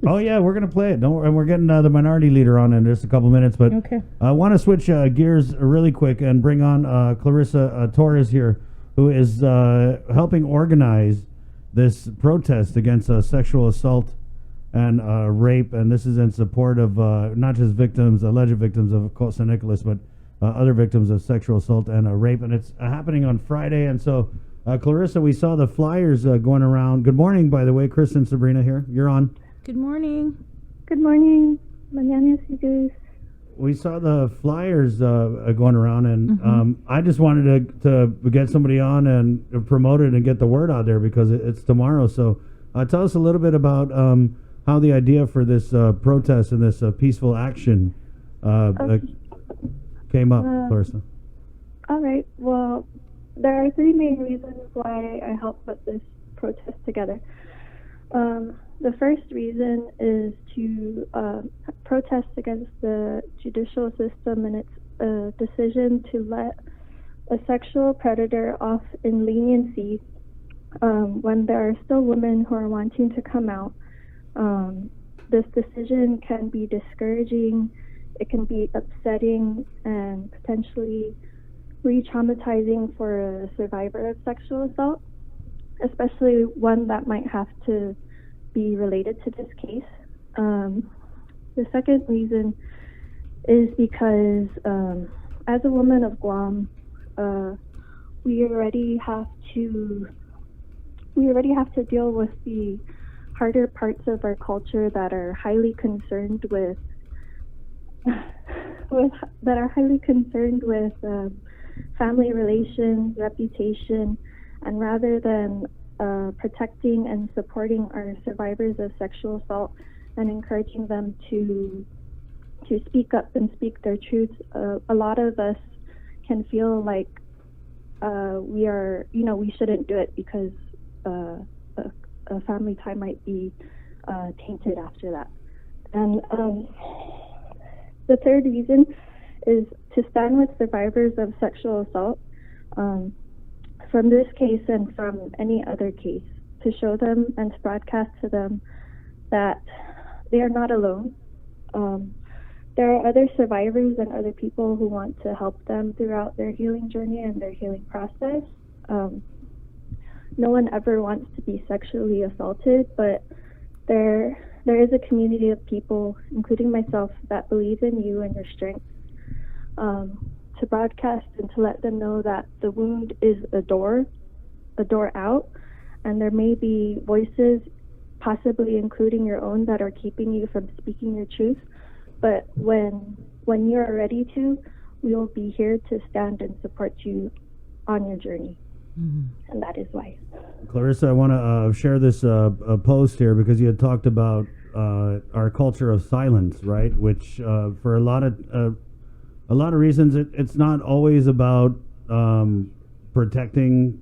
Oh yeah, we're gonna play it. Don't worry, and we're getting the minority leader on in just a couple minutes. But Okay. I want to switch gears really quick and bring on Clarissa Torres here, who is helping organize this protest against sexual assault and rape, and this is in support of not just victims, alleged victims of St. Nicholas, but other victims of sexual assault and rape, and it's happening on Friday. And so, Clarissa, we saw the flyers going around. Good morning, by the way, Chris and Sabrina here. You're on. Good morning. Good morning. Mañana, chicos. We saw the flyers going around, and I just wanted to get somebody on and promote it and get the word out there because it's tomorrow. So, tell us a little bit about how the idea for this protest and this peaceful action came up, Clarissa. All right. Well, there are three main reasons why I helped put this protest together. The first reason is to protest against the judicial system and its decision to let a sexual predator off in leniency when there are still women who are wanting to come out. This decision can be discouraging, it can be upsetting, and potentially re-traumatizing for a survivor of sexual assault, especially one that might have to be related to this case. The second reason is because as a woman of Guam, we already have to deal with the harder parts of our culture that are highly concerned with family relations, reputation, and rather than protecting and supporting our survivors of sexual assault and encouraging them to speak up and speak their truths, a lot of us can feel like we shouldn't do it because a family tie might be tainted after that. And the third reason is to stand with survivors of sexual assault from this case and from any other case, to show them and to broadcast to them that they are not alone. There are other survivors and other people who want to help them throughout their healing journey and their healing process. No one ever wants to be sexually assaulted, but there is a community of people, including myself, that believe in you and your strength. To broadcast and to let them know that the wound is a door out, and there may be voices, possibly including your own, that are keeping you from speaking your truth. But when you're ready to, we will be here to stand and support you on your journey. And that is why. Clarissa, I want to share this post here because you had talked about our culture of silence, right? Which for a lot of reasons, it's not always about protecting,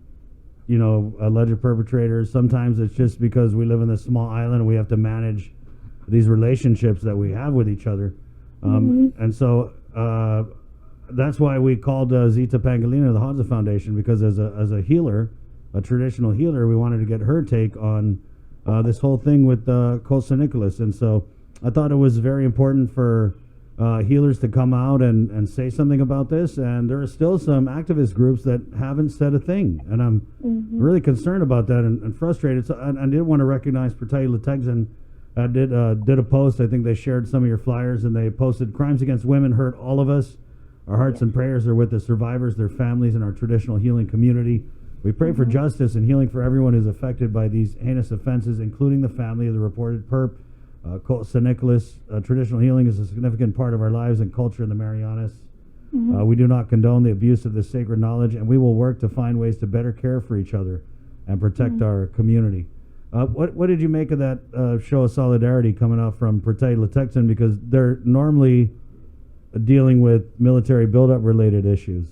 alleged perpetrators. Sometimes it's just because we live in this small island and we have to manage these relationships that we have with each other. And so that's why we called Zita Pangolina the Hadza Foundation, because as a healer, a traditional healer, we wanted to get her take on this whole thing with St. Nicholas. And so I thought it was very important for healers to come out and say something about this. And there are still some activist groups that haven't said a thing. And I'm really concerned about that and frustrated. So I did want to recognize Untitled Chapter. Did a post. I think they shared some of your flyers, and they posted, "Crimes against women hurt all of us. Our hearts and prayers are with the survivors, their families, and our traditional healing community. We pray for justice and healing for everyone who's affected by these heinous offenses, including the family of the reported perp. St. Nicholas, traditional healing is a significant part of our lives and culture in the Marianas. We do not condone the abuse of this sacred knowledge, and we will work to find ways to better care for each other and protect our community." What did you make of that show of solidarity coming out from Untitled Chapter, because they're normally dealing with military buildup related issues?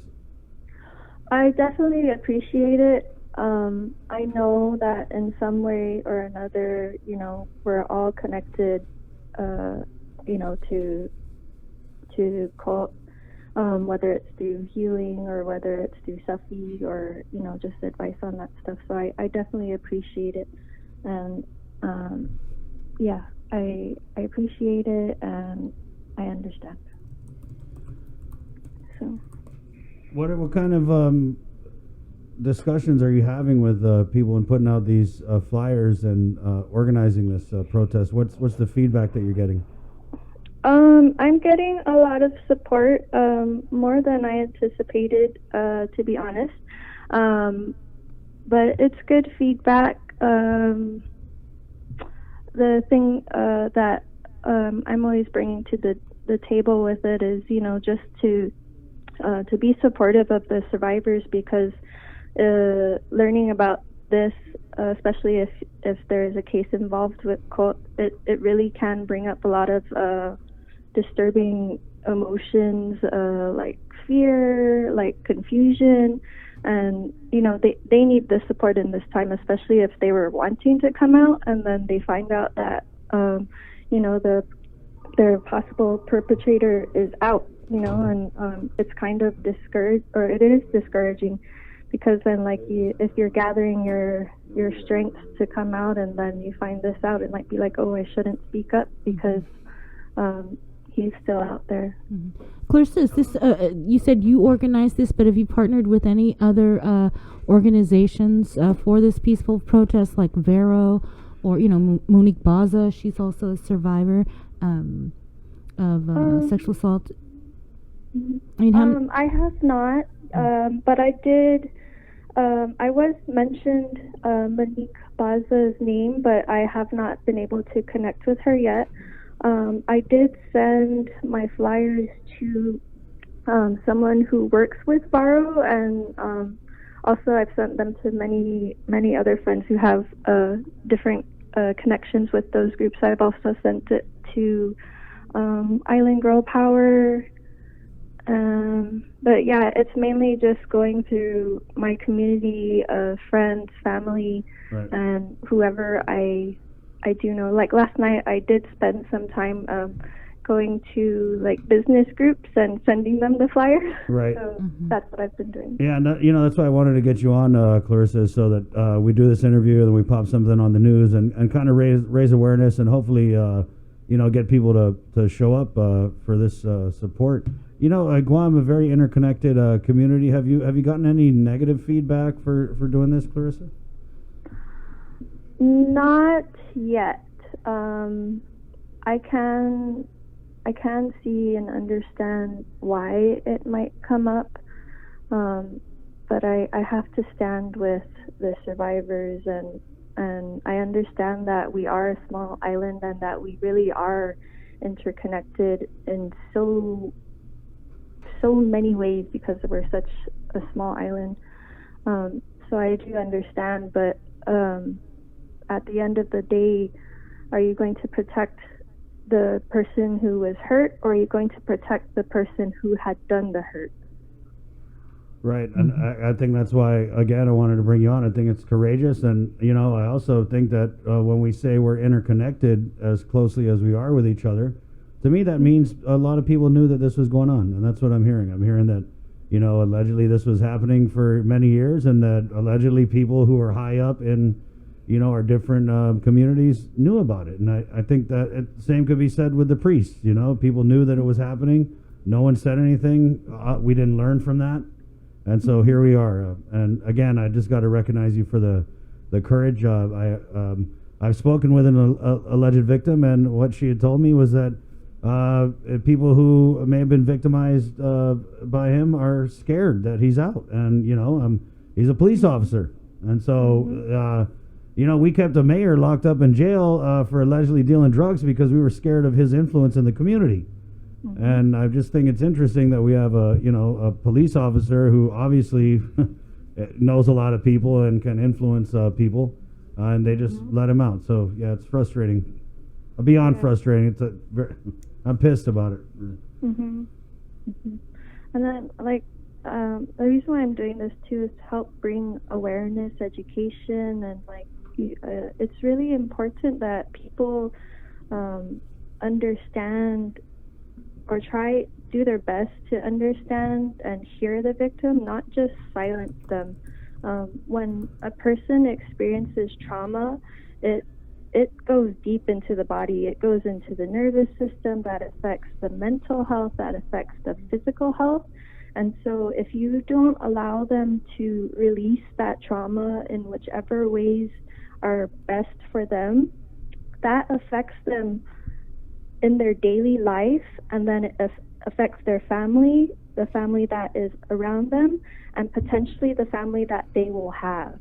I definitely appreciate it. I know that in some way or another, we're all connected, to cult, whether it's through healing or whether it's through Safi or, just advice on that stuff. So I definitely appreciate it. And, I appreciate it, and I understand. So. What kind of discussions are you having with people in putting out these flyers and organizing this protest? What's the feedback that you're getting? I'm getting a lot of support, more than I anticipated, to be honest. But it's good feedback. The thing that I'm always bringing to the table with it is, just to be supportive of the survivors, because learning about this, especially if there is a case involved with cult, it really can bring up a lot of disturbing emotions, like fear, like confusion, and they need the support in this time, especially if they were wanting to come out and then they find out that their possible perpetrator is out, and it's kind of it is discouraging, because then if you're gathering your strength to come out and then you find this out, it might be like, oh, I shouldn't speak up because he's still out there. Mm-hmm. Clarissa, is this you said you organized this, but have you partnered with any other organizations for this peaceful protest, like Vero or Monique Baza? She's also a survivor of sexual assault. I mean, I have not, but I did. I was mentioned Monique Baza's name, but I have not been able to connect with her yet. I did send my flyers to someone who works with Varo, and also I've sent them to many other friends who have different connections with those groups. I've also sent it to Island Girl Power. But yeah, it's mainly just going through my community of friends, family, Right. and whoever I do know. Like last night, I did spend some time going to business groups and sending them the flyers. Right. So that's what I've been doing. Yeah, and that's why I wanted to get you on, Clarissa, so that we do this interview and we pop something on the news and kind of raise awareness and hopefully get people to show up for this support. Guam, a very interconnected community. Have you gotten any negative feedback for doing this, Clarissa? Not yet. I can see and understand why it might come up, but I have to stand with the survivors, and I understand that we are a small island and that we really are interconnected in so many ways because we're such a small island. So I do understand, but at the end of the day, are you going to protect the person who was hurt, or are you going to protect the person who had done the hurt? Right, and I think that's why, again, I wanted to bring you on. I think it's courageous, and I also think that when we say we're interconnected as closely as we are with each other, to me that means a lot of people knew that this was going on, and that's what I'm hearing. I'm hearing that allegedly this was happening for many years, and that allegedly people who are high up in our different communities knew about it. And I think that the same could be said with the priests. People knew that it was happening. No one said anything. We didn't learn from that. And so here we are. And again, I just got to recognize you for the courage. I've spoken with an alleged victim, and what she had told me was that people who may have been victimized by him are scared that he's out. And, he's a police officer. And so... we kept a mayor locked up in jail for allegedly dealing drugs because we were scared of his influence in the community. Mm-hmm. And I just think it's interesting that we have a police officer who obviously knows a lot of people and can influence people, and they just let him out. So yeah, it's frustrating, beyond frustrating. I'm pissed about it. And then the reason why I'm doing this too is to help bring awareness, education, and it's really important that people understand or do their best to understand and hear the victim, not just silence them. When a person experiences trauma, it it goes deep into the body. It goes into the nervous system, that affects the mental health, that affects the physical health. And so if you don't allow them to release that trauma in whichever ways are best for them, that affects them in their daily life, and then it affects their family, the family that is around them, and potentially the family that they will have.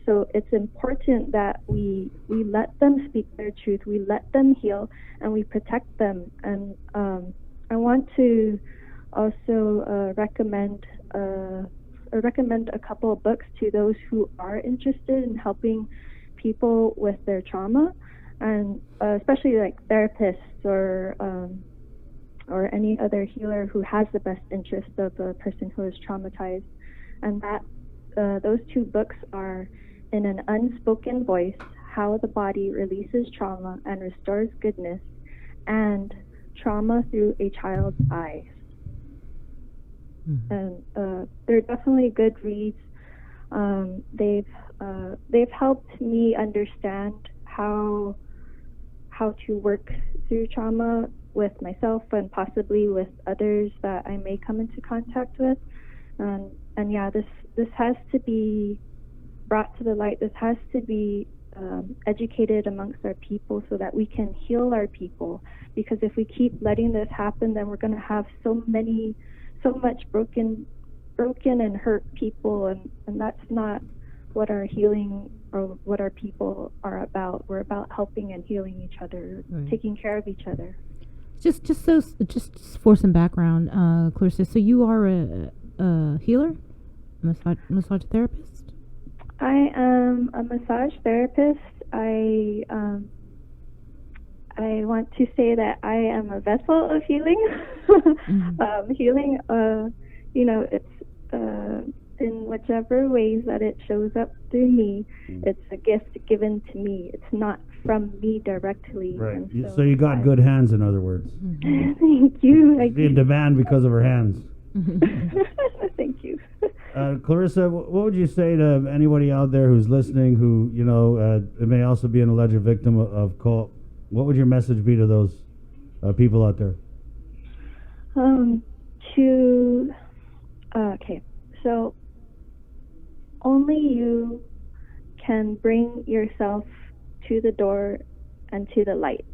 So it's important that we let them speak their truth, we let them heal, and we protect them. And I want to also recommend a couple of books to those who are interested in helping people with their trauma, and especially like therapists or any other healer who has the best interest of a person who is traumatized. And that those two books are In an Unspoken Voice, How the Body Releases Trauma and Restores Goodness, and Trauma Through a Child's Eyes. And they're definitely good reads. They've helped me understand how to work through trauma with myself and possibly with others that I may come into contact with. And yeah, this has to be brought to the light. This has to be educated amongst our people so that we can heal our people. Because if we keep letting this happen, then we're going to have so much broken and hurt people, and that's not what our healing or what our people are about. We're about helping and healing each other, right. Taking care of each other. Just for some background, Clarissa, so you are a healer, massage therapist? I am a massage therapist. I want to say that I am a vessel of healing. Healing, it's in whichever ways that it shows up through me. It's a gift given to me. It's not from me directly. Right. So you got good hands, in other words. Thank you. She's in demand because of her hands. Thank you. Clarissa, what would you say to anybody out there who's listening who, may also be an alleged victim of cult? What would your message be to those people out there? Okay, so only you can bring yourself to the door and to the light.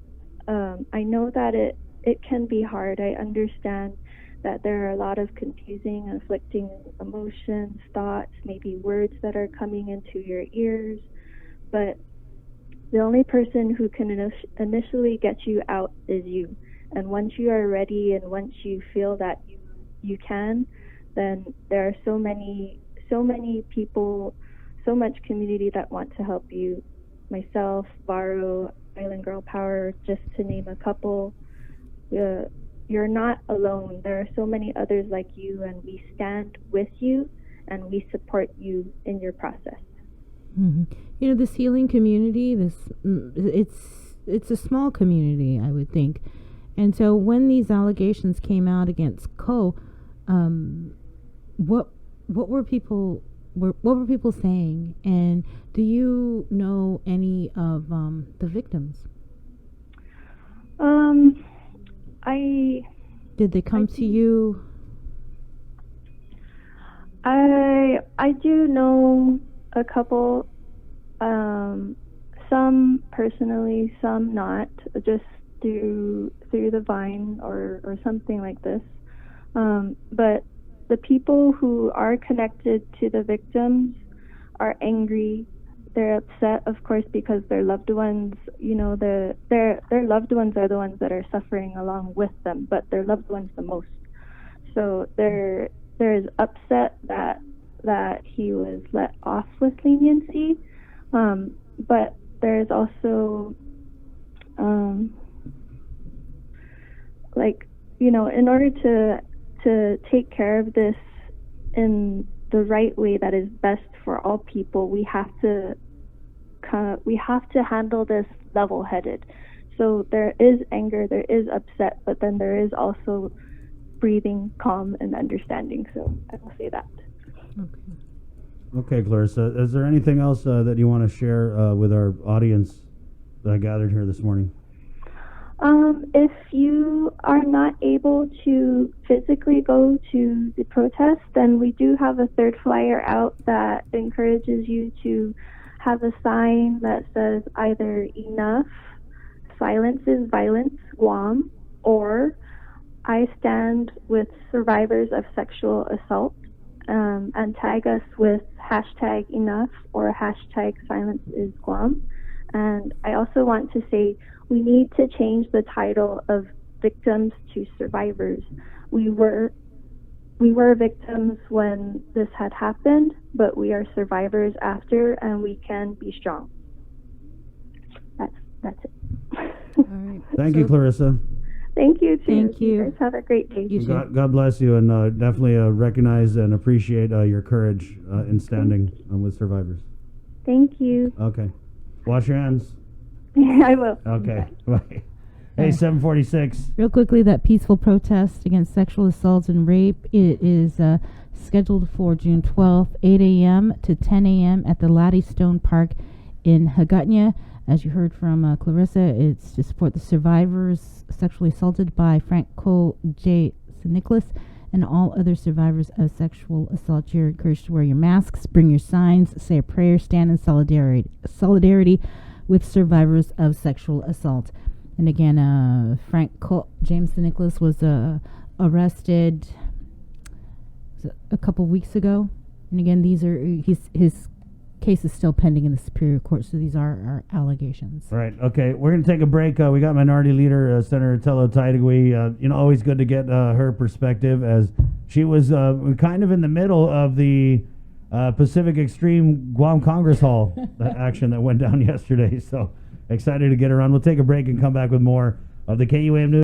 I know that it can be hard. I understand that there are a lot of confusing, conflicting emotions, thoughts, maybe words that are coming into your ears, but the only person who can initially get you out is you. And once you are ready and once you feel that you can, then there are so many people, so much community that want to help you. Myself, Varo, Island Girl Power, just to name a couple. You're not alone. There are so many others like you, and we stand with you and we support you in your process. Mm-hmm. This healing community, it's a small community, I would think. And so when these allegations came out against Co, what were people saying? And do you know any of the victims? Did they come to you? I do know a couple, some personally, some not, just through the Vine or something like this. But the people who are connected to the victims are angry. They're upset, of course, because their loved ones, their loved ones are the ones that are suffering along with them, but their loved ones the most. So there is upset that he was let off with leniency, but there is also in order to take care of this in the right way that is best for all people, we have to handle this level-headed. So there is anger, there is upset, but then there is also breathing, calm, and understanding. So I will say that. Okay, Clarissa. Is there anything else that you want to share with our audience gathered here this morning? If you are not able to physically go to the protest, then we do have a third flyer out that encourages you to have a sign that says either enough, silence is violence, Guam, or I stand with survivors of sexual assault, and tag us with hashtag enough or hashtag silence is Guam. And I also want to say we need to change the title of victims to survivors. We were victims when this had happened, but we are survivors after, and we can be strong. That's it. All right. Thank you, Clarissa. Thank you, too. Thank you. Guys have a great day. You too. God bless you, and definitely recognize and appreciate your courage in standing with survivors. Thank you. Okay. Wash your hands. I will. Okay. Bye. Hey, 746. Real quickly, that peaceful protest against sexual assault and rape, it is scheduled for June 12th, 8 a.m. to 10 a.m. at the Laddie Stone Park in Hagutnya. As you heard from Clarissa, it's to support the survivors sexually assaulted by Franco J. Nicholas and all other survivors of sexual assault. You're encouraged to wear your masks, bring your signs, say a prayer, stand in solidarity with survivors of sexual assault. And again, James Nicholas was arrested a couple weeks ago. And again, these are his case is still pending in the Superior Court, so these are our allegations. Right. Okay. We're going to take a break. We got Minority Leader Senator Tello Taidagui. Always good to get her perspective, as she was kind of in the middle of the Pacific Extreme Guam Congress Hall that action that went down yesterday. So excited to get her on. We'll take a break and come back with more of the KUAM News.